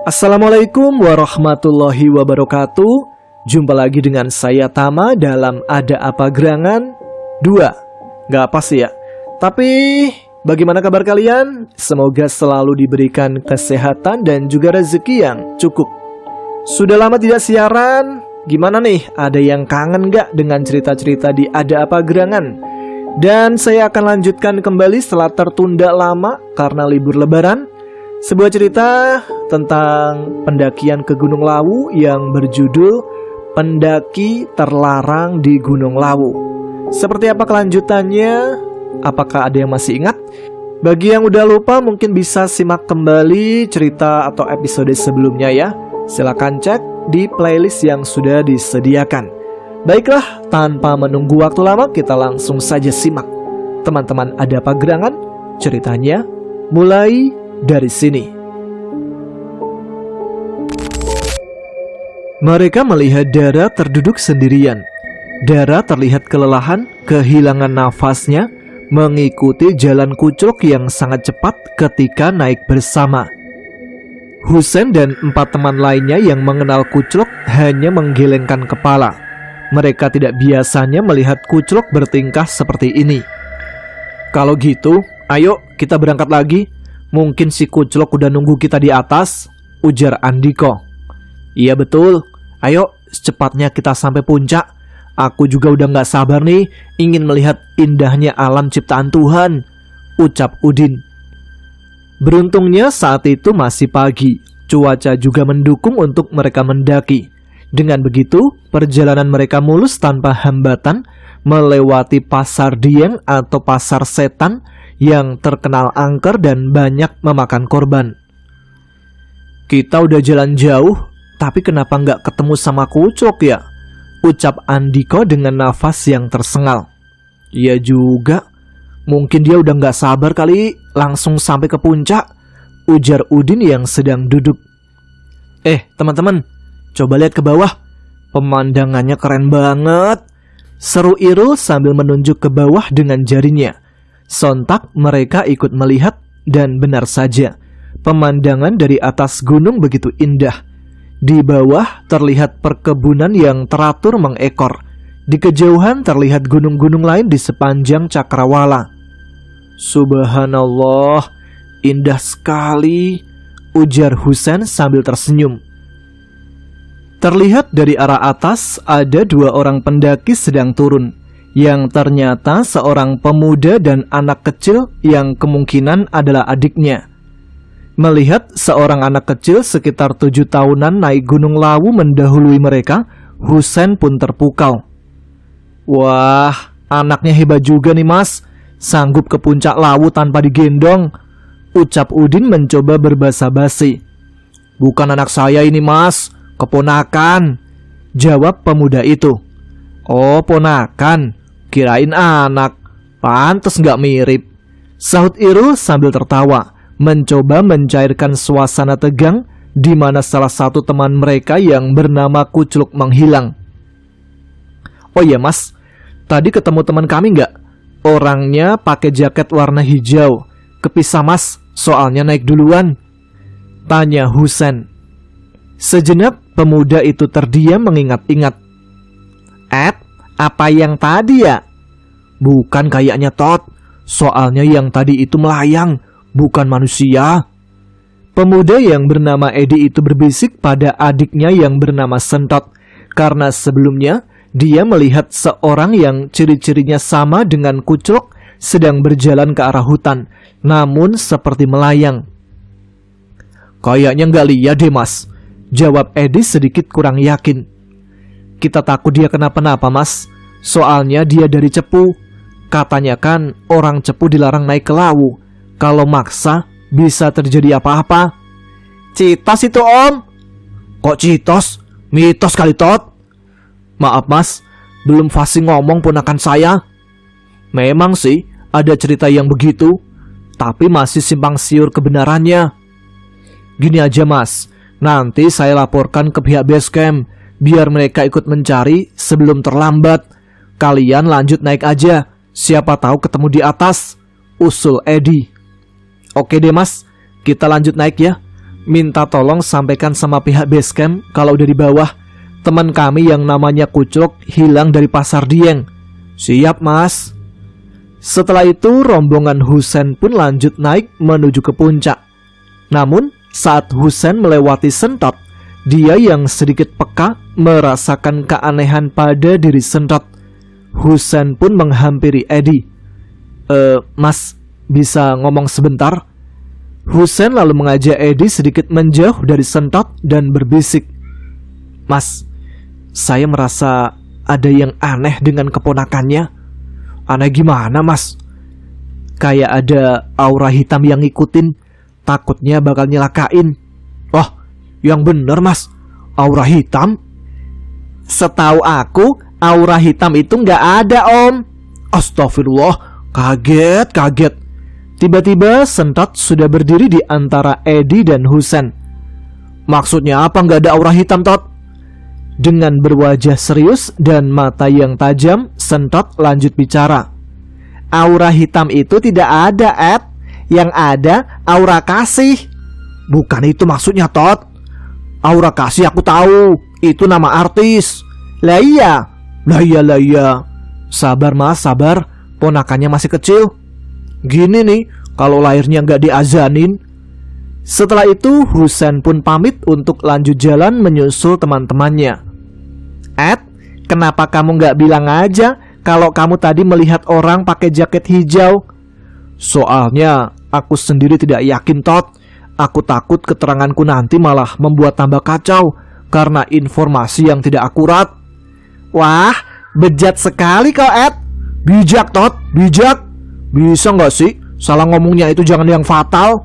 Assalamualaikum warahmatullahi wabarakatuh. Jumpa lagi dengan saya Tama dalam Ada Apa Gerangan 2. Gak apa sih ya, tapi bagaimana kabar kalian? Semoga selalu diberikan kesehatan dan juga rezeki yang cukup. Sudah lama tidak siaran. Gimana nih? Ada yang kangen gak dengan cerita-cerita di Ada Apa Gerangan? Dan saya akan lanjutkan kembali setelah tertunda lama karena libur lebaran. Sebuah cerita tentang pendakian ke Gunung Lawu yang berjudul Pendaki Terlarang di Gunung Lawu. Seperti apa kelanjutannya? Apakah ada yang masih ingat? Bagi yang udah lupa mungkin bisa simak kembali cerita atau episode sebelumnya ya. Silakan cek di playlist yang sudah disediakan. Baiklah, tanpa menunggu waktu lama kita langsung saja simak. Teman-teman Ada Apa Gerangan, ceritanya mulai dari sini. Mereka melihat Dara terduduk sendirian. Dara terlihat kelelahan, kehilangan nafasnya, mengikuti jalan Kuclok yang sangat cepat ketika naik bersama. Husen dan 4 teman lainnya yang mengenal Kuclok hanya menggelengkan kepala. Mereka tidak biasanya melihat Kuclok bertingkah seperti ini. Kalau gitu, ayo kita berangkat lagi. Mungkin si Kuclok udah nunggu kita di atas, ujar Andiko. Iya betul, ayo secepatnya kita sampai puncak. Aku juga udah gak sabar nih, ingin melihat indahnya alam ciptaan Tuhan, ucap Udin. Beruntungnya saat itu masih pagi, cuaca juga mendukung untuk mereka mendaki. Dengan begitu, perjalanan mereka mulus tanpa hambatan, melewati pasar Dieng atau pasar setan, yang terkenal angker dan banyak memakan korban. Kita udah jalan jauh, tapi kenapa nggak ketemu sama Kuclok ya? Ucap Andiko dengan nafas yang tersengal. Iya juga, mungkin dia udah nggak sabar kali langsung sampai ke puncak, ujar Udin yang sedang duduk. Teman-teman, coba lihat ke bawah, pemandangannya keren banget, seru Irul sambil menunjuk ke bawah dengan jarinya. Sontak mereka ikut melihat dan benar saja, pemandangan dari atas gunung begitu indah. Di bawah terlihat perkebunan yang teratur mengekor. Di kejauhan terlihat gunung-gunung lain di sepanjang cakrawala. Subhanallah, indah sekali, ujar Husen sambil tersenyum. Terlihat dari arah atas ada 2 orang pendaki sedang turun, yang ternyata seorang pemuda dan anak kecil yang kemungkinan adalah adiknya. Melihat seorang anak kecil sekitar 7 tahunan naik Gunung Lawu mendahului mereka, Husen pun terpukau. Wah, anaknya hebat juga nih mas, sanggup ke puncak Lawu tanpa digendong, ucap Udin mencoba berbasa-basi. Bukan anak saya ini mas, keponakan, jawab pemuda itu. Oh ponakan, kirain anak, pantes gak mirip, sahut Irul sambil tertawa, mencoba mencairkan suasana tegang di mana salah satu teman mereka yang bernama Kuclok menghilang. Oh iya mas, tadi ketemu teman kami gak? Orangnya pakai jaket warna hijau, kepisah mas, soalnya naik duluan, tanya Husen. Sejenak pemuda itu terdiam mengingat-ingat. Apa yang tadi ya? Bukan kayaknya Tot, soalnya yang tadi itu melayang, bukan manusia. Pemuda yang bernama Edi itu berbisik pada adiknya yang bernama Sentot, karena sebelumnya dia melihat seorang yang ciri-cirinya sama dengan Kuclok sedang berjalan ke arah hutan, namun seperti melayang. Kayaknya nggak lihat deh mas, jawab Edi sedikit kurang yakin. Kita takut dia kenapa-napa mas, soalnya dia dari Cepu. Katanya kan orang Cepu dilarang naik ke Lawu, kalau maksa bisa terjadi apa-apa. Citos itu om. Kok citos? Mitos kali Tot. Maaf mas, belum fasih ngomong ponakan saya. Memang sih ada cerita yang begitu, tapi masih simpang siur kebenarannya. Gini aja mas, nanti saya laporkan ke pihak base camp, biar mereka ikut mencari sebelum terlambat. Kalian lanjut naik aja, siapa tahu ketemu di atas, usul Edi. Oke deh mas, kita lanjut naik ya. minta tolong sampaikan sama pihak base camp kalau udah di bawah. Teman kami yang namanya Kuclok hilang dari Pasar Dieng. Siap, Mas. Setelah itu rombongan Husen pun lanjut naik menuju ke puncak. Namun saat Husen melewati Sentot, dia yang sedikit peka merasakan keanehan pada diri Sentot. Husen pun menghampiri Edi. Mas, bisa ngomong sebentar? Husen lalu mengajak Edi sedikit menjauh dari Sentot dan berbisik. Mas, saya merasa ada yang aneh dengan keponakannya. Aneh gimana, Mas? Kayak ada aura hitam yang ngikutin. Takutnya bakal nyelakain. Oh, yang bener, Mas. Aura hitam? Setahu aku, aura hitam itu nggak ada, Om. Astagfirullah, kaget. Tiba-tiba Sentot sudah berdiri di antara Edi dan Husen. Maksudnya apa nggak ada aura hitam, Tot? Dengan berwajah serius dan mata yang tajam, Sentot lanjut bicara. Aura hitam itu tidak ada, Ed. Yang ada aura kasih. Bukan itu maksudnya, Tot. Aura kasih aku tahu, itu nama artis. Lah iya. Sabar, Mas, sabar. Ponakannya masih kecil. Gini nih, kalau lahirnya nggak diazanin. Setelah itu Husen pun pamit untuk lanjut jalan menyusul teman-temannya. Ed, kenapa kamu nggak bilang aja kalau kamu tadi melihat orang pakai jaket hijau? Soalnya aku sendiri tidak yakin, Tot. Aku takut keteranganku nanti malah membuat tambah kacau karena informasi yang tidak akurat. Wah, bejat sekali kau, Ed. Bijak, Tot, bijak. Bisa nggak sih salah ngomongnya itu jangan yang fatal?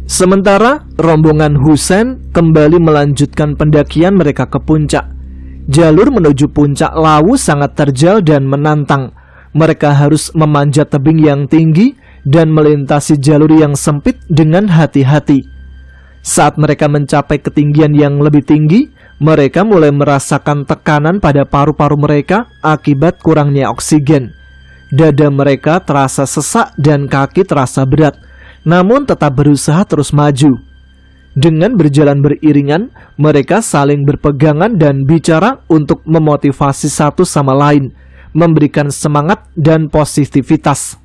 Sementara rombongan Husen kembali melanjutkan pendakian mereka ke puncak. Jalur menuju puncak Lawu sangat terjal dan menantang. Mereka harus memanjat tebing yang tinggi dan melintasi jalur yang sempit dengan hati-hati. Saat mereka mencapai ketinggian yang lebih tinggi, mereka mulai merasakan tekanan pada paru-paru mereka akibat kurangnya oksigen. Dada mereka terasa sesak dan kaki terasa berat, namun tetap berusaha terus maju. Dengan berjalan beriringan, mereka saling berpegangan dan bicara untuk memotivasi satu sama lain, memberikan semangat dan positivitas.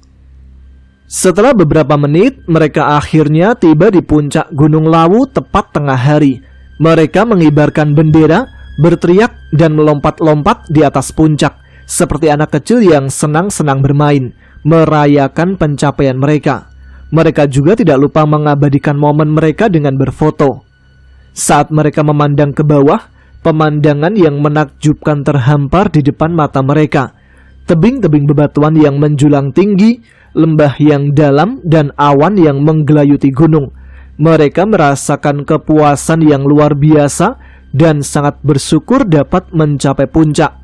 Setelah beberapa menit, mereka akhirnya tiba di puncak Gunung Lawu tepat tengah hari. Mereka mengibarkan bendera, berteriak dan melompat-lompat di atas puncak, seperti anak kecil yang senang-senang bermain, merayakan pencapaian mereka. Mereka juga tidak lupa mengabadikan momen mereka dengan berfoto. Saat mereka memandang ke bawah, pemandangan yang menakjubkan terhampar di depan mata mereka. Tebing-tebing bebatuan yang menjulang tinggi, lembah yang dalam, dan awan yang menggelayuti gunung. Mereka merasakan kepuasan yang luar biasa dan sangat bersyukur dapat mencapai puncak.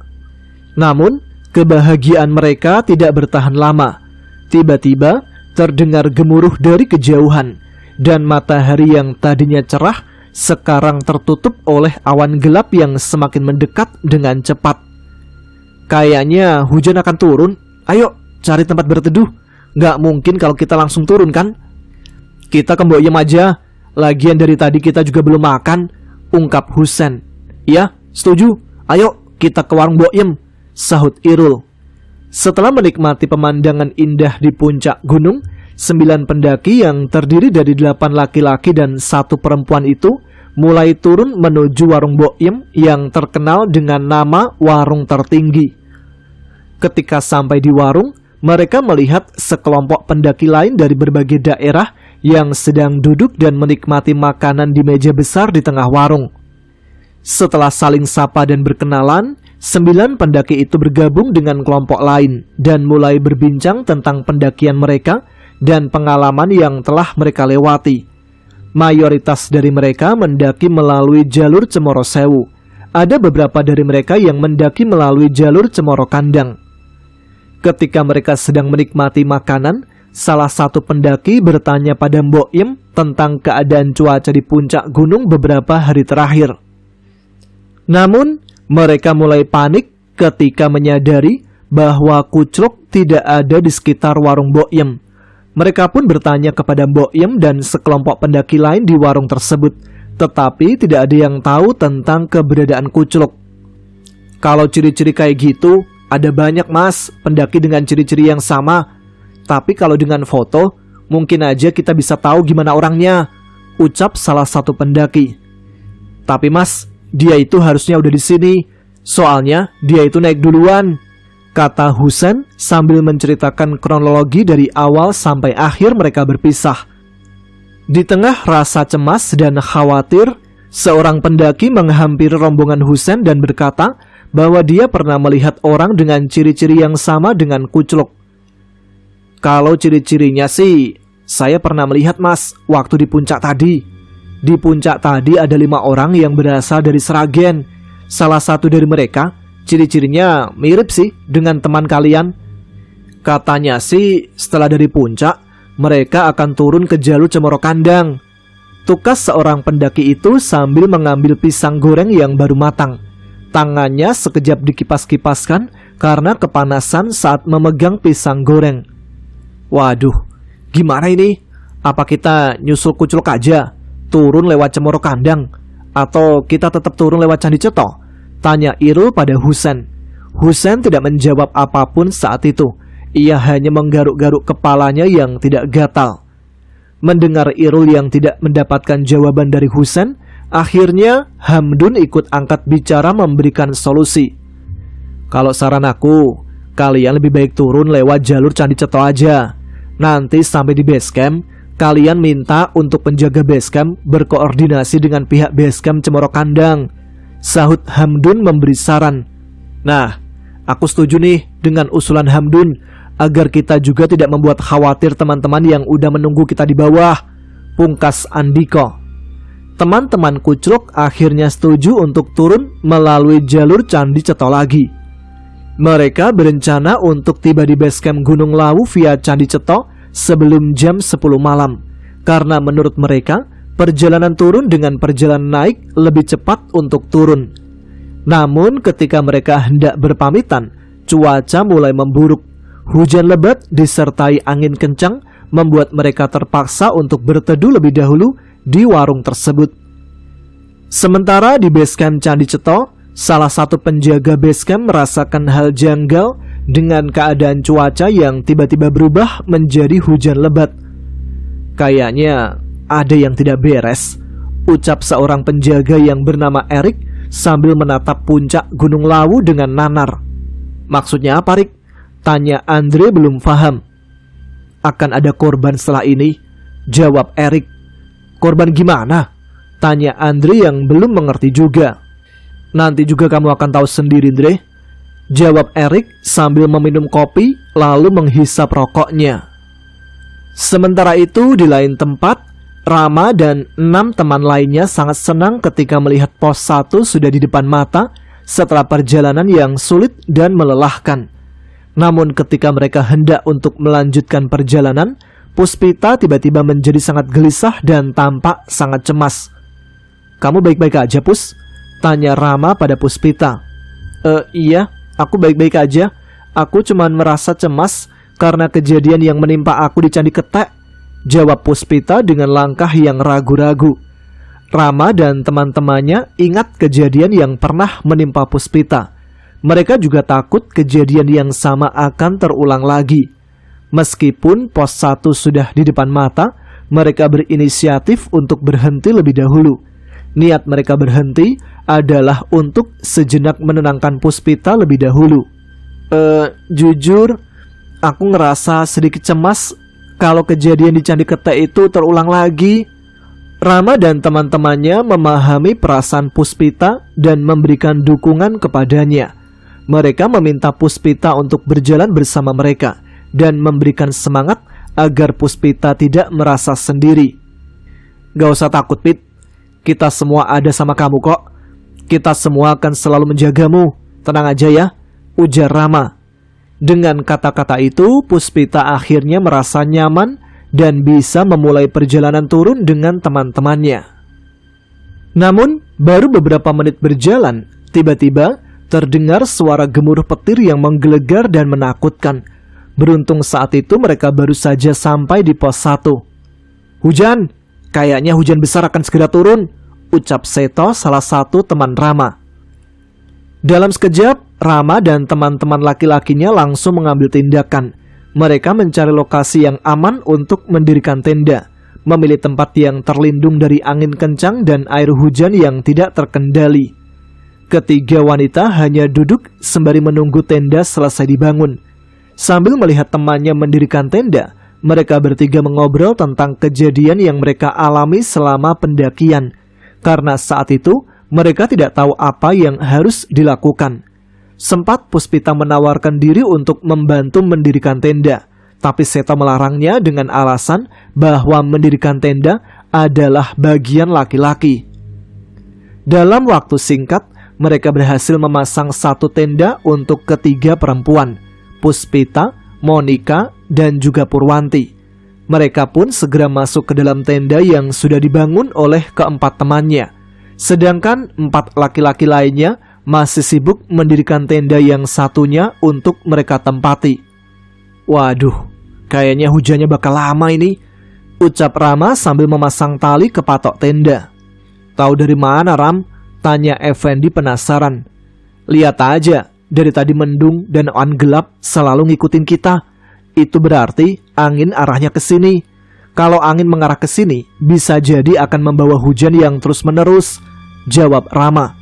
Namun, kebahagiaan mereka tidak bertahan lama. Tiba-tiba, terdengar gemuruh dari kejauhan, dan matahari yang tadinya cerah sekarang tertutup oleh awan gelap yang semakin mendekat dengan cepat. Kayaknya hujan akan turun. Ayo cari tempat berteduh. Gak mungkin kalau kita langsung turun, kan? Kita ke Mbok Yem aja. Lagian dari tadi kita juga belum makan, ungkap Husen. Ya, setuju. Ayo kita ke warung Mbok Yem, sahut Irul. Setelah menikmati pemandangan indah di puncak gunung, 9 pendaki yang terdiri dari 8 laki-laki dan 1 perempuan itu mulai turun menuju warung Mbok Yem yang terkenal dengan nama warung tertinggi. Ketika sampai di warung, mereka melihat sekelompok pendaki lain dari berbagai daerah yang sedang duduk dan menikmati makanan di meja besar di tengah warung. Setelah saling sapa dan berkenalan, 9 pendaki itu bergabung dengan kelompok lain dan mulai berbincang tentang pendakian mereka dan pengalaman yang telah mereka lewati. Mayoritas dari mereka mendaki melalui jalur Cemoro Sewu. Ada beberapa dari mereka yang mendaki melalui jalur Cemoro Kandang. Ketika mereka sedang menikmati makanan, salah satu pendaki bertanya pada Mbok Yem tentang keadaan cuaca di puncak gunung beberapa hari terakhir. Namun, mereka mulai panik ketika menyadari bahwa Kuclok tidak ada di sekitar warung Mbok Yem. Mereka pun bertanya kepada Mbok Yem dan sekelompok pendaki lain di warung tersebut, tetapi tidak ada yang tahu tentang keberadaan Kucluk. Kalau ciri-ciri kayak gitu, ada banyak mas, pendaki dengan ciri-ciri yang sama. Tapi kalau dengan foto, mungkin aja kita bisa tahu gimana orangnya, ucap salah satu pendaki. Tapi mas, dia itu harusnya udah di sini. Soalnya dia itu naik duluan, kata Husen sambil menceritakan kronologi dari awal sampai akhir mereka berpisah. Di tengah rasa cemas dan khawatir, seorang pendaki menghampiri rombongan Husen dan berkata bahwa dia pernah melihat orang dengan ciri-ciri yang sama dengan Kucluk. Kalau ciri-cirinya sih, saya pernah melihat mas, waktu di puncak tadi. Di puncak tadi ada 5 orang yang berasal dari Sragen. Salah satu dari mereka, ciri-cirinya mirip sih dengan teman kalian. Katanya sih, setelah dari puncak, mereka akan turun ke jalur Cemoro Kandang. Tukas seorang pendaki itu sambil mengambil pisang goreng yang baru matang. Tangannya sekejap dikipas-kipaskan karena kepanasan saat memegang pisang goreng. Waduh, gimana ini? Apa kita nyusul Kucluk aja, turun lewat Cemoro Kandang, atau kita tetap turun lewat Candi Ceto? Tanya Irul pada Husen. Husen tidak menjawab apapun saat itu. Ia hanya menggaruk-garuk kepalanya yang tidak gatal. Mendengar Irul yang tidak mendapatkan jawaban dari Husen, akhirnya Hamdun ikut angkat bicara memberikan solusi. Kalau saran aku, kalian lebih baik turun lewat jalur Candi Ceto aja. Nanti sampai di base camp, kalian minta untuk penjaga base camp berkoordinasi dengan pihak base camp Cemoro Kandang, sahut Hamdun memberi saran. Nah, aku setuju nih dengan usulan Hamdun, agar kita juga tidak membuat khawatir teman-teman yang udah menunggu kita di bawah, pungkas Andiko. Teman-teman Kucluk akhirnya setuju untuk turun melalui jalur Candi Ceto lagi. Mereka berencana untuk tiba di base camp Gunung Lawu via Candi Ceto sebelum jam 10 malam, karena menurut mereka perjalanan turun dengan perjalanan naik lebih cepat untuk turun. Namun ketika mereka hendak berpamitan, cuaca mulai memburuk. Hujan lebat disertai angin kencang membuat mereka terpaksa untuk berteduh lebih dahulu di warung tersebut. Sementara di base camp Candi Ceto, salah satu penjaga base camp merasakan hal janggal dengan keadaan cuaca yang tiba-tiba berubah menjadi hujan lebat. Kayaknya ada yang tidak beres, ucap seorang penjaga yang bernama Erik sambil menatap puncak Gunung Lawu dengan nanar. Maksudnya apa, Rik? Tanya Andre belum paham. Akan ada korban setelah ini, jawab Erik. Korban gimana? Tanya Andre yang belum mengerti juga. Nanti juga kamu akan tahu sendiri, Andre, jawab Erik sambil meminum kopi lalu menghisap rokoknya. Sementara itu di lain tempat, Rama dan 6 teman lainnya sangat senang ketika melihat pos 1 sudah di depan mata setelah perjalanan yang sulit dan melelahkan. Namun ketika mereka hendak untuk melanjutkan perjalanan, Puspita tiba-tiba menjadi sangat gelisah dan tampak sangat cemas. Kamu baik-baik aja, Pus? Tanya Rama pada Puspita. Iya, aku baik-baik aja. Aku cuma merasa cemas karena kejadian yang menimpa aku di Candi Ketek, jawab Puspita dengan langkah yang ragu-ragu. Rama dan teman-temannya ingat kejadian yang pernah menimpa Puspita. Mereka juga takut kejadian yang sama akan terulang lagi. Meskipun pos 1 sudah di depan mata, mereka berinisiatif untuk berhenti lebih dahulu. Niat mereka berhenti adalah untuk sejenak menenangkan Puspita lebih dahulu. Jujur, aku ngerasa sedikit cemas kalau kejadian di Candi Ketek itu terulang lagi. Rama dan teman-temannya memahami perasaan Puspita dan memberikan dukungan kepadanya. Mereka meminta Puspita untuk berjalan bersama mereka dan memberikan semangat agar Puspita tidak merasa sendiri. Gak usah takut, Pit. Kita semua ada sama kamu kok. Kita semua akan selalu menjagamu. Tenang aja ya, ujar Rama. Dengan kata-kata itu, Puspita akhirnya merasa nyaman dan bisa memulai perjalanan turun dengan teman-temannya. Namun, baru beberapa menit berjalan, tiba-tiba terdengar suara gemuruh petir yang menggelegar dan menakutkan. Beruntung saat itu mereka baru saja sampai di pos 1. "Hujan, kayaknya hujan besar akan segera turun," ucap Seto, salah satu teman Rama. Dalam sekejap, Rama dan teman-teman laki-lakinya langsung mengambil tindakan. Mereka mencari lokasi yang aman untuk mendirikan tenda, memilih tempat yang terlindung dari angin kencang dan air hujan yang tidak terkendali. Ketiga wanita hanya duduk sembari menunggu tenda selesai dibangun. Sambil melihat temannya mendirikan tenda, mereka bertiga mengobrol tentang kejadian yang mereka alami selama pendakian. Karena saat itu, mereka tidak tahu apa yang harus dilakukan. Sempat Puspita menawarkan diri untuk membantu mendirikan tenda, tapi Seto melarangnya dengan alasan bahwa mendirikan tenda adalah bagian laki-laki. Dalam waktu singkat, mereka berhasil memasang satu tenda untuk ketiga perempuan, Puspita, Monica, dan juga Purwanti. Mereka pun segera masuk ke dalam tenda yang sudah dibangun oleh keempat temannya. Sedangkan 4 laki-laki lainnya masih sibuk mendirikan tenda yang satunya untuk mereka tempati. "Waduh, kayaknya hujannya bakal lama ini," ucap Rama sambil memasang tali ke patok tenda. "Tahu dari mana, Ram?" tanya Effendi penasaran. "Lihat aja, dari tadi mendung dan awan gelap selalu ngikutin kita. Itu berarti angin arahnya ke sini. Kalau angin mengarah ke sini, bisa jadi akan membawa hujan yang terus-menerus," jawab Rama.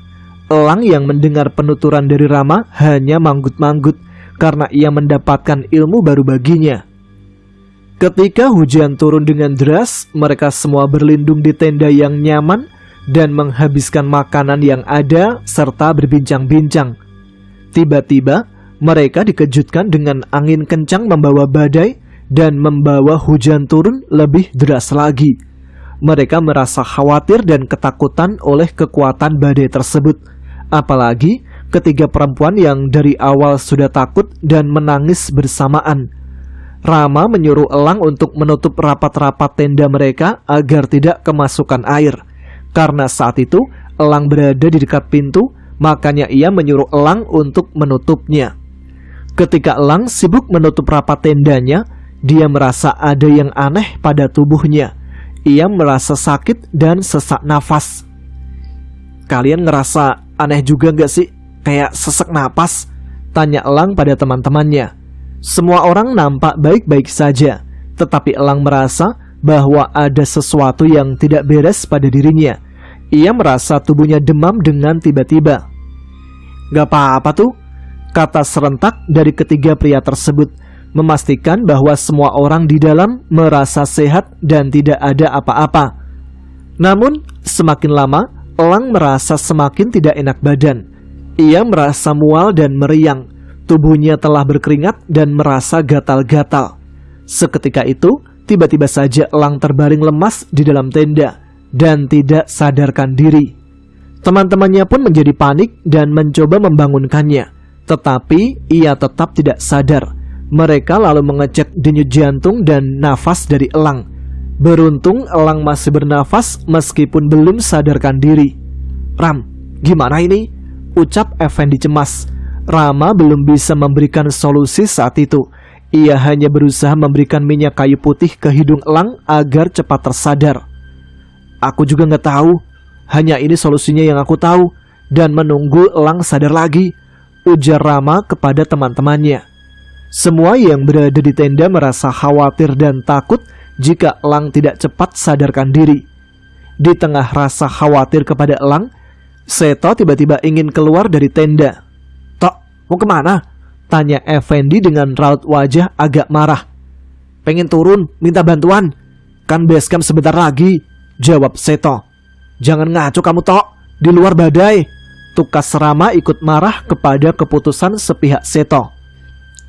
Elang yang mendengar penuturan dari Rama hanya manggut-manggut karena ia mendapatkan ilmu baru baginya. Ketika hujan turun dengan deras, mereka semua berlindung di tenda yang nyaman dan menghabiskan makanan yang ada serta berbincang-bincang. Tiba-tiba, mereka dikejutkan dengan angin kencang membawa badai dan membawa hujan turun lebih deras lagi. Mereka merasa khawatir dan ketakutan oleh kekuatan badai tersebut. Apalagi ketiga perempuan yang dari awal sudah takut dan menangis bersamaan. Rama menyuruh elang untuk menutup rapat-rapat tenda mereka agar tidak kemasukan air. Karena saat itu elang berada di dekat pintu, makanya ia menyuruh elang untuk menutupnya. Ketika elang sibuk menutup rapat tendanya, dia merasa ada yang aneh pada tubuhnya. Ia merasa sakit dan sesak nafas. "Kalian ngerasa aneh juga gak sih? Kayak sesak napas?" tanya elang pada teman-temannya. Semua orang nampak baik-baik saja, tetapi elang merasa bahwa ada sesuatu yang tidak beres pada dirinya. Ia merasa tubuhnya demam dengan tiba-tiba. "Gak apa-apa tuh," kata serentak dari ketiga pria tersebut, memastikan bahwa semua orang di dalam merasa sehat dan tidak ada apa-apa. Namun, semakin lama, elang merasa semakin tidak enak badan. Ia merasa mual dan meriang. Tubuhnya telah berkeringat dan merasa gatal-gatal. Seketika itu, tiba-tiba saja elang terbaring lemas di dalam tenda dan tidak sadarkan diri. Teman-temannya pun menjadi panik dan mencoba membangunkannya, tetapi ia tetap tidak sadar. Mereka lalu mengecek denyut jantung dan nafas dari elang. Beruntung elang masih bernafas meskipun belum sadarkan diri. "Ram, gimana ini?" ucap Effendi cemas. Rama belum bisa memberikan solusi saat itu. Ia hanya berusaha memberikan minyak kayu putih ke hidung elang agar cepat tersadar. "Aku juga nggak tahu. Hanya ini solusinya yang aku tahu, dan menunggu elang sadar lagi," ujar Rama kepada teman-temannya. Semua yang berada di tenda merasa khawatir dan takut jika elang tidak cepat sadarkan diri. Di tengah rasa khawatir kepada elang, Seto tiba-tiba ingin keluar dari tenda. "Tok, mau kemana?" tanya Effendi dengan raut wajah agak marah. "Pengen turun, minta bantuan. Kan base camp sebentar lagi," jawab Seto. "Jangan ngaco kamu, Tok. Di luar badai." Tukas Rama ikut marah kepada keputusan sepihak Seto.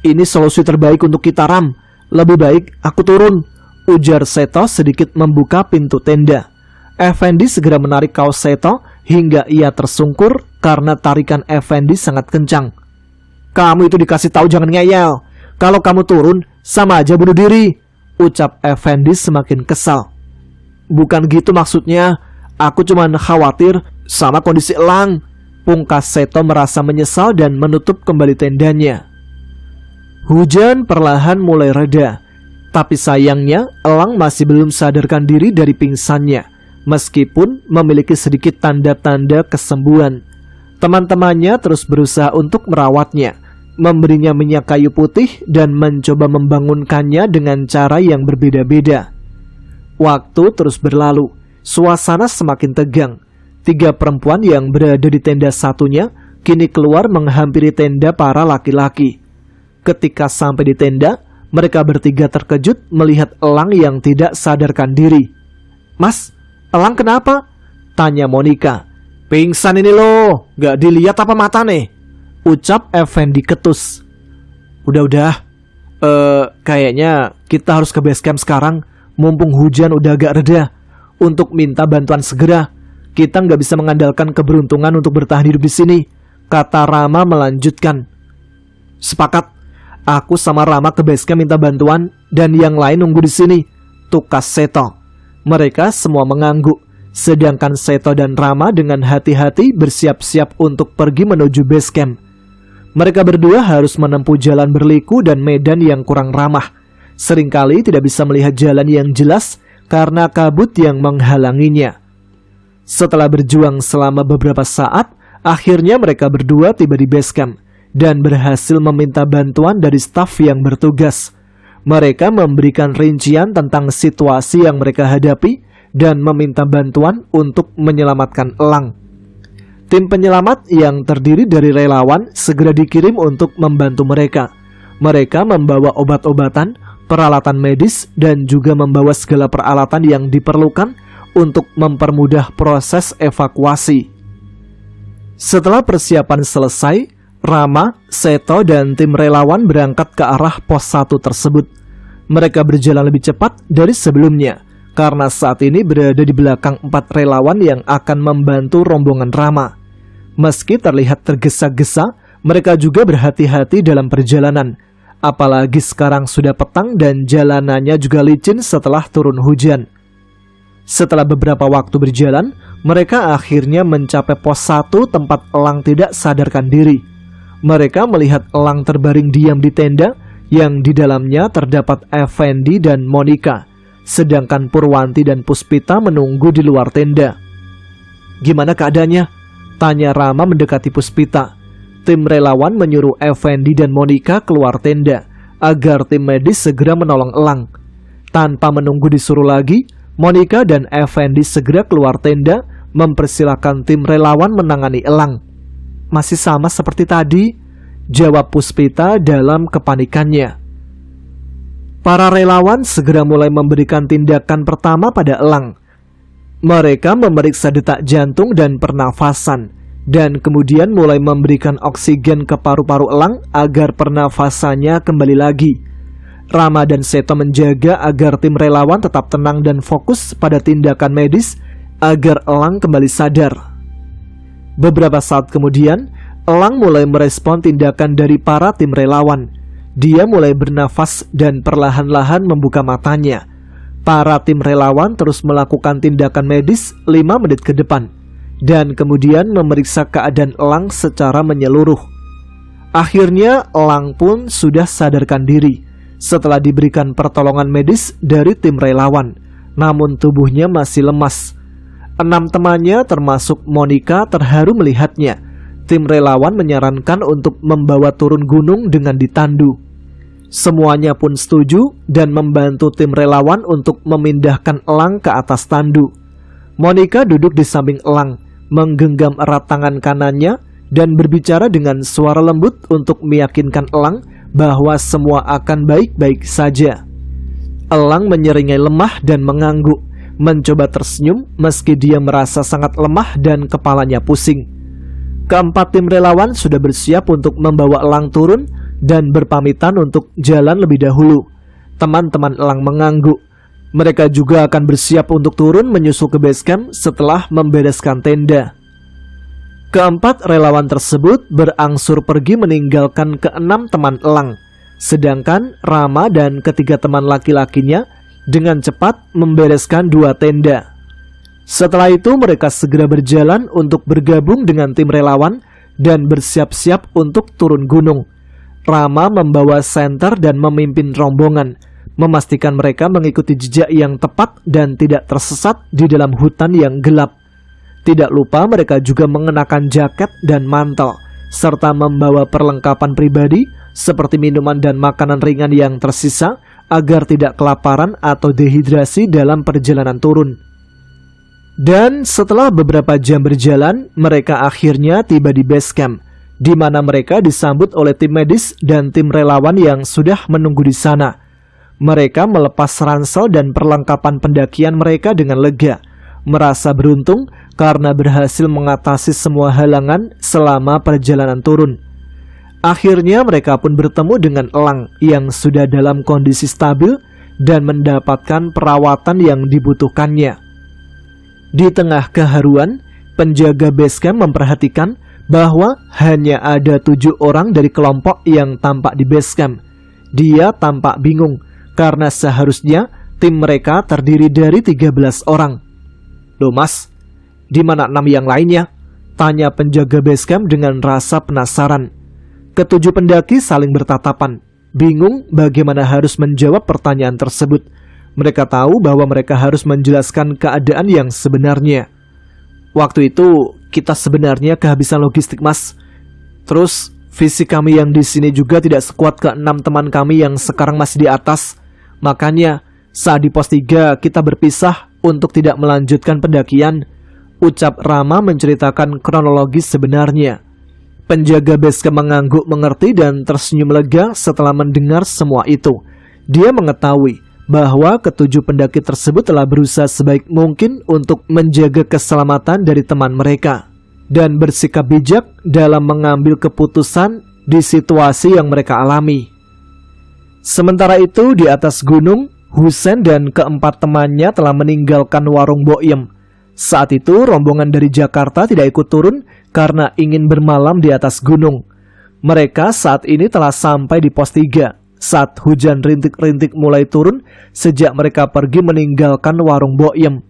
"Ini solusi terbaik untuk kita, Ram. Lebih baik aku turun," ujar Seto sedikit membuka pintu tenda. Effendi segera menarik kaos Seto hingga ia tersungkur karena tarikan Effendi sangat kencang. "Kamu itu dikasih tahu jangan ngeyel. Kalau kamu turun, sama aja bunuh diri," ucap Effendi semakin kesal. "Bukan gitu maksudnya. Aku cuma khawatir sama kondisi elang." Pungkas Seto merasa menyesal dan menutup kembali tendanya. Hujan perlahan mulai reda, tapi sayangnya Elang masih belum sadarkan diri dari pingsannya, meskipun memiliki sedikit tanda-tanda kesembuhan. Teman-temannya terus berusaha untuk merawatnya, memberinya minyak kayu putih dan mencoba membangunkannya dengan cara yang berbeda-beda. Waktu terus berlalu, suasana semakin tegang. 3 perempuan yang berada di tenda satunya kini keluar menghampiri tenda para laki-laki. Ketika sampai di tenda, mereka bertiga terkejut melihat Elang yang tidak sadarkan diri. "Mas, Elang kenapa?" tanya Monica. "Pingsan ini loh, gak dilihat apa mata nih?" ucap Effendi ketus. Udah, kayaknya kita harus ke base camp sekarang, mumpung hujan udah agak reda, untuk minta bantuan segera. Kita nggak bisa mengandalkan keberuntungan untuk bertahan hidup di sini, kata Rama melanjutkan. "Sepakat, aku sama Rama ke base camp minta bantuan dan yang lain nunggu di sini," tukas Seto. Mereka semua mengangguk, sedangkan Seto dan Rama dengan hati-hati bersiap-siap untuk pergi menuju base camp. Mereka berdua harus menempuh jalan berliku dan medan yang kurang ramah. Seringkali tidak bisa melihat jalan yang jelas karena kabut yang menghalanginya. Setelah berjuang selama beberapa saat, akhirnya mereka berdua tiba di base camp dan berhasil meminta bantuan dari staf yang bertugas. Mereka memberikan rincian tentang situasi yang mereka hadapi dan meminta bantuan untuk menyelamatkan Elang. Tim penyelamat yang terdiri dari relawan segera dikirim untuk membantu mereka. Mereka membawa obat-obatan, peralatan medis, dan juga membawa segala peralatan yang diperlukan untuk mempermudah proses evakuasi. Setelah persiapan selesai, Rama, Seto, dan tim relawan berangkat ke arah pos 1 tersebut. Mereka berjalan lebih cepat dari sebelumnya, karena saat ini berada di belakang 4 relawan yang akan membantu rombongan Rama. Meski terlihat tergesa-gesa, mereka juga berhati-hati dalam perjalanan. Apalagi sekarang sudah petang dan jalanannya juga licin setelah turun hujan. Setelah beberapa waktu berjalan, mereka akhirnya mencapai pos 1 tempat Elang tidak sadarkan diri. Mereka melihat Elang terbaring diam di tenda yang di dalamnya terdapat Effendi dan Monica, sedangkan Purwanti dan Puspita menunggu di luar tenda. "Gimana keadaannya?" tanya Rama mendekati Puspita. Tim relawan menyuruh Effendi dan Monica keluar tenda agar tim medis segera menolong Elang. Tanpa menunggu disuruh lagi, Monica dan Effendi segera keluar tenda mempersilahkan tim relawan menangani Elang. "Masih sama seperti tadi," jawab Puspita dalam kepanikannya. Para relawan segera mulai memberikan tindakan pertama pada Elang. Mereka memeriksa detak jantung dan pernafasan, dan kemudian mulai memberikan oksigen ke paru-paru Elang agar pernafasannya kembali lagi. Rama dan Seto menjaga agar tim relawan tetap tenang dan fokus pada tindakan medis agar Elang kembali sadar. Beberapa saat kemudian, Elang mulai merespon tindakan dari para tim relawan. Dia mulai bernafas dan perlahan-lahan membuka matanya. Para tim relawan terus melakukan tindakan medis 5 menit ke depan, dan kemudian memeriksa keadaan Elang secara menyeluruh. Akhirnya Elang pun sudah sadarkan diri setelah diberikan pertolongan medis dari tim relawan, namun tubuhnya masih lemas. 6 temannya termasuk Monica terharu melihatnya. Tim relawan menyarankan untuk membawa turun gunung dengan ditandu. Semuanya pun setuju dan membantu tim relawan untuk memindahkan Elang ke atas tandu. Monica duduk di samping Elang, menggenggam erat tangan kanannya dan berbicara dengan suara lembut untuk meyakinkan Elang bahwa semua akan baik-baik saja. Elang menyeringai lemah dan mengangguk, mencoba tersenyum meski dia merasa sangat lemah dan kepalanya pusing. Keempat tim relawan sudah bersiap untuk membawa Elang turun dan berpamitan untuk jalan lebih dahulu. Teman-teman Elang mengangguk. Mereka juga akan bersiap untuk turun menyusul ke base camp setelah membereskan tenda. Keempat relawan tersebut berangsur pergi meninggalkan keenam teman Elang, sedangkan Rama dan ketiga teman laki-lakinya dengan cepat membereskan 2 tenda. Setelah itu mereka segera berjalan untuk bergabung dengan tim relawan dan bersiap-siap untuk turun gunung. Rama membawa senter dan memimpin rombongan, memastikan mereka mengikuti jejak yang tepat dan tidak tersesat di dalam hutan yang gelap. Tidak lupa mereka juga mengenakan jaket dan mantel, serta membawa perlengkapan pribadi seperti minuman dan makanan ringan yang tersisa agar tidak kelaparan atau dehidrasi dalam perjalanan turun. Dan setelah beberapa jam berjalan, mereka akhirnya tiba di base camp, di mana mereka disambut oleh tim medis dan tim relawan yang sudah menunggu di sana. Mereka melepas ransel dan perlengkapan pendakian mereka dengan lega, merasa beruntung karena berhasil mengatasi semua halangan selama perjalanan turun. Akhirnya mereka pun bertemu dengan Elang yang sudah dalam kondisi stabil dan mendapatkan perawatan yang dibutuhkannya. Di tengah keharuan, penjaga basecamp memperhatikan bahwa hanya ada 7 orang dari kelompok yang tampak di basecamp. Dia tampak bingung karena seharusnya tim mereka terdiri dari 13 orang. "Loh mas, di mana 6 yang lainnya?" tanya penjaga basecamp dengan rasa penasaran. Ketujuh pendaki saling bertatapan, bingung bagaimana harus menjawab pertanyaan tersebut. Mereka tahu bahwa mereka harus menjelaskan keadaan yang sebenarnya. "Waktu itu kita sebenarnya kehabisan logistik mas. Terus fisik kami yang di sini juga tidak sekuat ke-6 teman kami yang sekarang masih di atas. Makanya saat di pos 3 kita berpisah untuk tidak melanjutkan pendakian," ucap Rama menceritakan kronologis sebenarnya. Penjaga basecamp mengangguk mengerti dan tersenyum lega setelah mendengar semua itu. Dia mengetahui bahwa ketujuh pendaki tersebut telah berusaha sebaik mungkin untuk menjaga keselamatan dari teman mereka dan bersikap bijak dalam mengambil keputusan di situasi yang mereka alami. Sementara itu di atas gunung, Husein dan keempat temannya telah meninggalkan warung Boim. Saat itu rombongan dari Jakarta tidak ikut turun karena ingin bermalam di atas gunung. Mereka saat ini telah sampai di pos 3 saat hujan rintik-rintik mulai turun sejak mereka pergi meninggalkan warung Boim.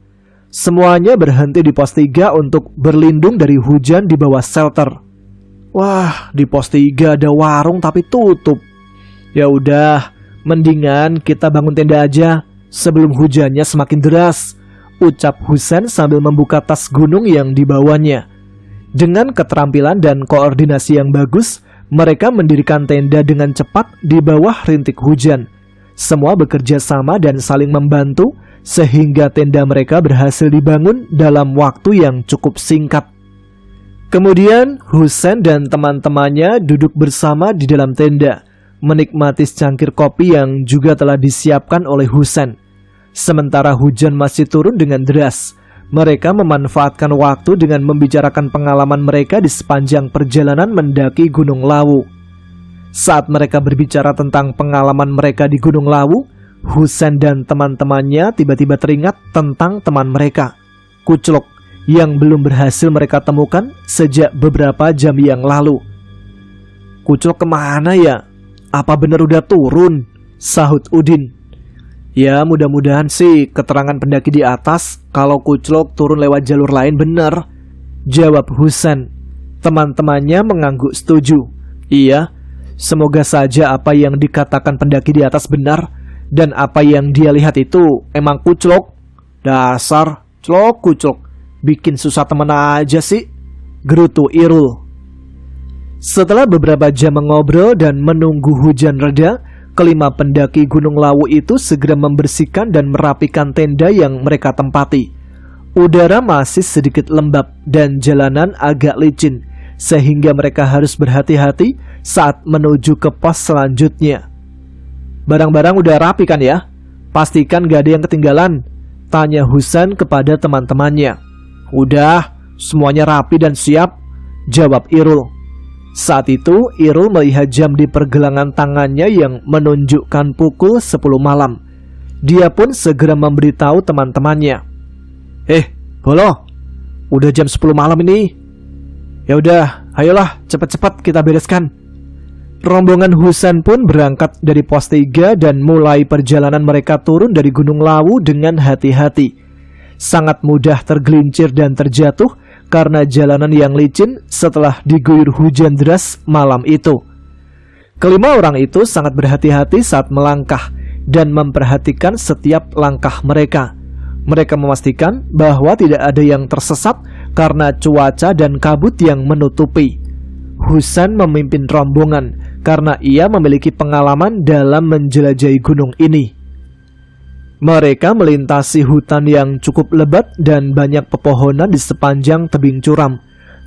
Semuanya berhenti di pos 3 untuk berlindung dari hujan di bawah shelter. "Wah, di pos 3 ada warung tapi tutup. Ya udah, mendingan kita bangun tenda aja sebelum hujannya semakin deras," ucap Husein sambil membuka tas gunung yang dibawanya. Dengan keterampilan dan koordinasi yang bagus, mereka mendirikan tenda dengan cepat di bawah rintik hujan. Semua bekerja sama dan saling membantu sehingga tenda mereka berhasil dibangun dalam waktu yang cukup singkat. Kemudian Husein dan teman-temannya duduk bersama di dalam tenda, menikmati secangkir kopi yang juga telah disiapkan oleh Husein. Sementara hujan masih turun dengan deras, mereka memanfaatkan waktu dengan membicarakan pengalaman mereka di sepanjang perjalanan mendaki Gunung Lawu. Saat mereka berbicara tentang pengalaman mereka di Gunung Lawu, Husein dan teman-temannya tiba-tiba teringat tentang teman mereka, Kuclok, yang belum berhasil mereka temukan sejak beberapa jam yang lalu. "Kuclok kemana ya? Apa benar udah turun?" sahut Udin. "Ya mudah-mudahan sih keterangan pendaki di atas kalau Kuclok turun lewat jalur lain benar," jawab Husein. Teman-temannya mengangguk setuju. "Iya, semoga saja apa yang dikatakan pendaki di atas benar dan apa yang dia lihat itu emang Kuclok. Dasar Kuclok, bikin susah temen aja sih," gerutu Irul. Setelah beberapa jam mengobrol dan menunggu hujan reda, kelima pendaki Gunung Lawu itu segera membersihkan dan merapikan tenda yang mereka tempati. Udara masih sedikit lembab dan jalanan agak licin, sehingga mereka harus berhati-hati saat menuju ke pos selanjutnya. "Barang-barang udah rapi kan ya? Pastikan gak ada yang ketinggalan," tanya Husein kepada teman-temannya. "Udah, semuanya rapi dan siap," jawab Irul. Saat itu Irul melihat jam di pergelangan tangannya yang menunjukkan pukul 10 malam. Dia pun segera memberitahu teman-temannya. Bolo, udah jam 10 malam ini. Ya udah, ayolah cepat-cepat kita bereskan." Rombongan Husein pun berangkat dari pos 3 dan mulai perjalanan mereka turun dari Gunung Lawu dengan hati-hati. Sangat mudah tergelincir dan terjatuh karena jalanan yang licin setelah diguyur hujan deras malam itu. Kelima orang itu sangat berhati-hati saat melangkah dan memperhatikan setiap langkah mereka. Mereka memastikan bahwa tidak ada yang tersesat karena cuaca dan kabut yang menutupi. Husain memimpin rombongan karena ia memiliki pengalaman dalam menjelajahi gunung ini. Mereka melintasi hutan yang cukup lebat dan banyak pepohonan di sepanjang tebing curam.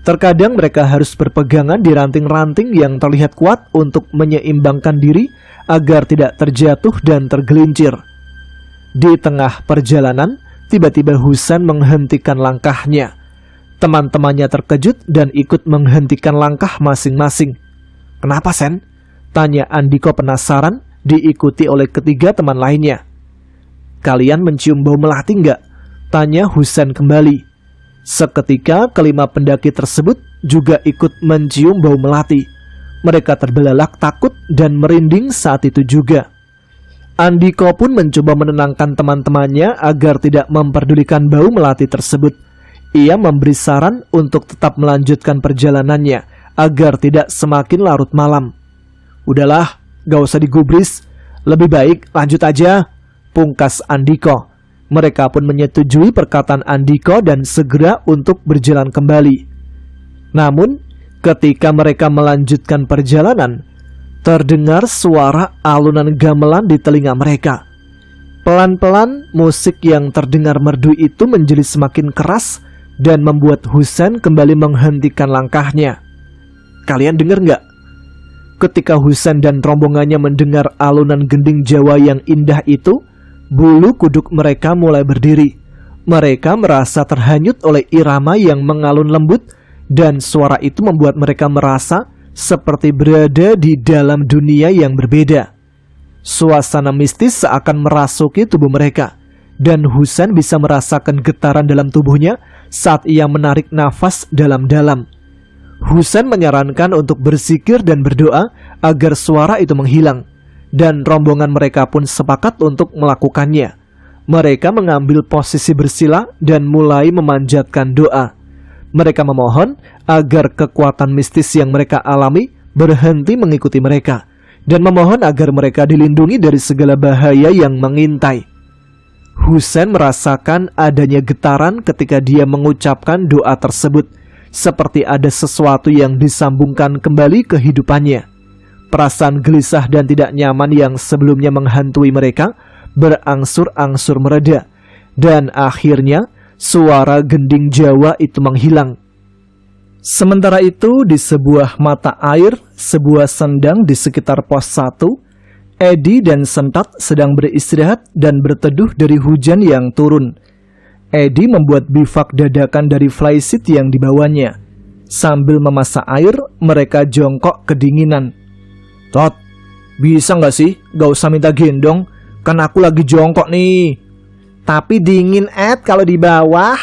Terkadang mereka harus berpegangan di ranting-ranting yang terlihat kuat untuk menyeimbangkan diri agar tidak terjatuh dan tergelincir. Di tengah perjalanan, tiba-tiba Husain menghentikan langkahnya. Teman-temannya terkejut dan ikut menghentikan langkah masing-masing. "Kenapa, Sen?" tanya Andiko penasaran, diikuti oleh ketiga teman lainnya. "Kalian mencium bau melati enggak?" tanya Husain kembali. Seketika kelima pendaki tersebut juga ikut mencium bau melati. Mereka terbelalak takut dan merinding saat itu juga. Andiko pun mencoba menenangkan teman-temannya agar tidak memperdulikan bau melati tersebut. Ia memberi saran untuk tetap melanjutkan perjalanannya agar tidak semakin larut malam. "Udahlah, gak usah digubris. Lebih baik lanjut aja," pungkas Andiko. Mereka pun menyetujui perkataan Andiko dan segera untuk berjalan kembali. Namun, ketika mereka melanjutkan perjalanan, terdengar suara alunan gamelan di telinga mereka. Pelan-pelan, musik yang terdengar merdu itu menjadi semakin keras dan membuat Husain kembali menghentikan langkahnya. "Kalian dengar nggak?" Ketika Husain dan rombongannya mendengar alunan gending Jawa yang indah itu, bulu kuduk mereka mulai berdiri. Mereka merasa terhanyut oleh irama yang mengalun lembut, dan suara itu membuat mereka merasa seperti berada di dalam dunia yang berbeda. Suasana mistis seakan merasuki tubuh mereka, dan Husain bisa merasakan getaran dalam tubuhnya saat ia menarik nafas dalam-dalam. Husain menyarankan untuk berzikir dan berdoa agar suara itu menghilang, dan rombongan mereka pun sepakat untuk melakukannya. Mereka mengambil posisi bersila dan mulai memanjatkan doa. Mereka memohon agar kekuatan mistis yang mereka alami berhenti mengikuti mereka, dan memohon agar mereka dilindungi dari segala bahaya yang mengintai. Husain merasakan adanya getaran ketika dia mengucapkan doa tersebut, seperti ada sesuatu yang disambungkan kembali kehidupannya. Perasaan gelisah dan tidak nyaman yang sebelumnya menghantui mereka berangsur-angsur mereda, dan akhirnya suara gending Jawa itu menghilang. Sementara itu, di sebuah mata air, sebuah sendang di sekitar pos 1, Edi dan Sentat sedang beristirahat dan berteduh dari hujan yang turun. Edi membuat bivak dadakan dari flysheet yang dibawanya. Sambil memasak air, mereka jongkok kedinginan. "Tot, bisa nggak sih gak usah minta gendong? Kan aku lagi jongkok nih." "Tapi dingin, Ed, kalau di bawah."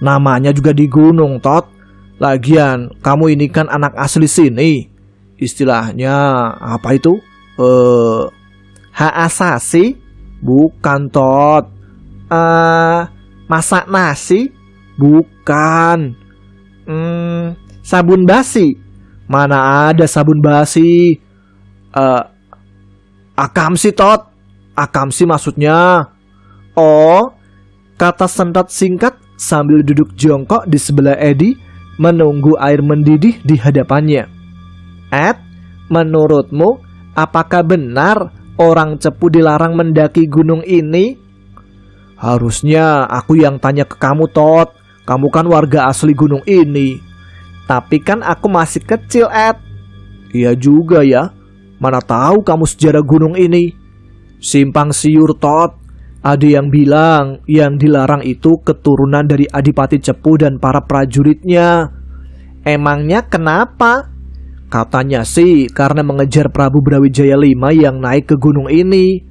"Namanya juga di gunung, Tot. Lagian, kamu ini kan anak asli sini. Istilahnya, apa itu? Hak asasi?" "Bukan, Tot." Masak nasi?" "Bukan." Sabun basi?" "Mana ada sabun basi." Akamsi, Tot. Akamsi maksudnya." "Oh," kata Sentat singkat sambil duduk jongkok di sebelah Edi, menunggu air mendidih di hadapannya. "Ed, menurutmu apakah benar orang Cepu dilarang mendaki gunung ini?" "Harusnya aku yang tanya ke kamu, Tot. Kamu kan warga asli gunung ini." "Tapi kan aku masih kecil, Ed." "Iya juga ya. Mana tahu kamu sejarah gunung ini." "Simpang siur, Tot. Ada yang bilang yang dilarang itu keturunan dari Adipati Cepu dan para prajuritnya." "Emangnya kenapa?" "Katanya sih karena mengejar Prabu Brawijaya V yang naik ke gunung ini."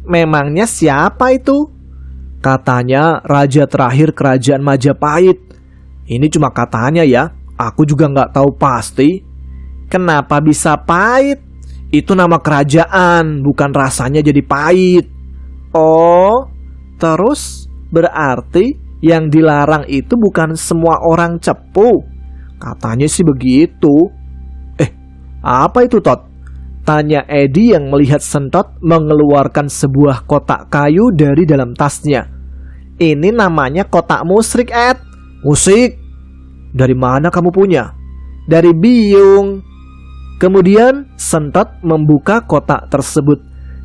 "Memangnya siapa itu?" "Katanya raja terakhir kerajaan Majapahit." "Ini cuma katanya ya, aku juga nggak tahu pasti." "Kenapa bisa pahit?" "Itu nama kerajaan, bukan rasanya jadi pahit." "Oh, terus berarti yang dilarang itu bukan semua orang Cepu?" "Katanya sih begitu." Apa itu, Tot?" Tanya Edi yang melihat Sentot mengeluarkan sebuah kotak kayu dari dalam tasnya. Ini namanya kotak musrik, Ed. Musik? Dari mana kamu punya? Dari biung. Kemudian Sentot membuka kotak tersebut.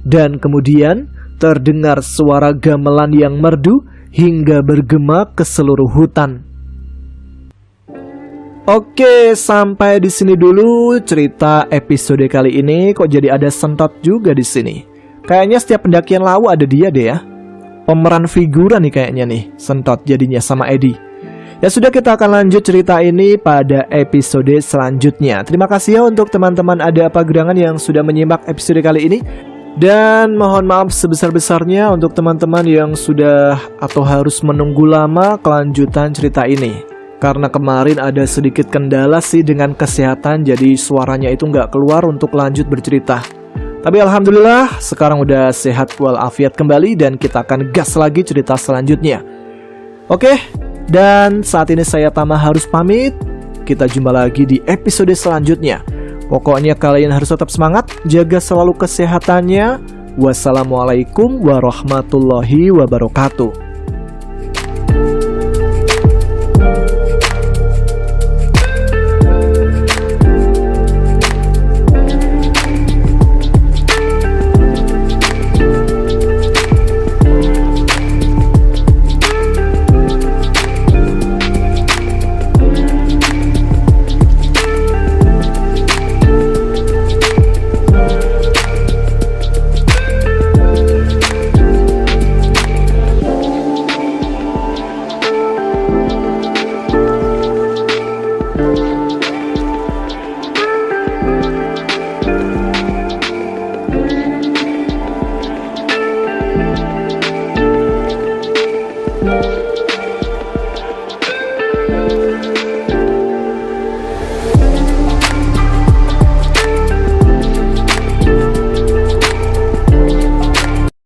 Dan kemudian terdengar suara gamelan yang merdu hingga bergema ke seluruh hutan. Oke, sampai di sini dulu cerita episode kali ini. Kok jadi ada Sentot juga di sini? Kayaknya setiap pendakian lawu ada dia deh ya. Pemeran figuran nih kayaknya nih, Sentot jadinya sama Edi. Ya sudah, kita akan lanjut cerita ini pada episode selanjutnya. Terima kasih ya untuk teman-teman Ada Apa Gerangan yang sudah menyimak episode kali ini. Dan mohon maaf sebesar-besarnya untuk teman-teman yang sudah atau harus menunggu lama kelanjutan cerita ini. Karena kemarin ada sedikit kendala sih dengan kesehatan, jadi suaranya itu nggak keluar untuk lanjut bercerita. Tapi alhamdulillah sekarang udah sehat walafiat kembali dan kita akan gas lagi cerita selanjutnya. Oke, dan saat ini saya Tama harus pamit. Kita jumpa lagi di episode selanjutnya. Pokoknya kalian harus tetap semangat, jaga selalu kesehatannya. Wassalamualaikum warahmatullahi wabarakatuh.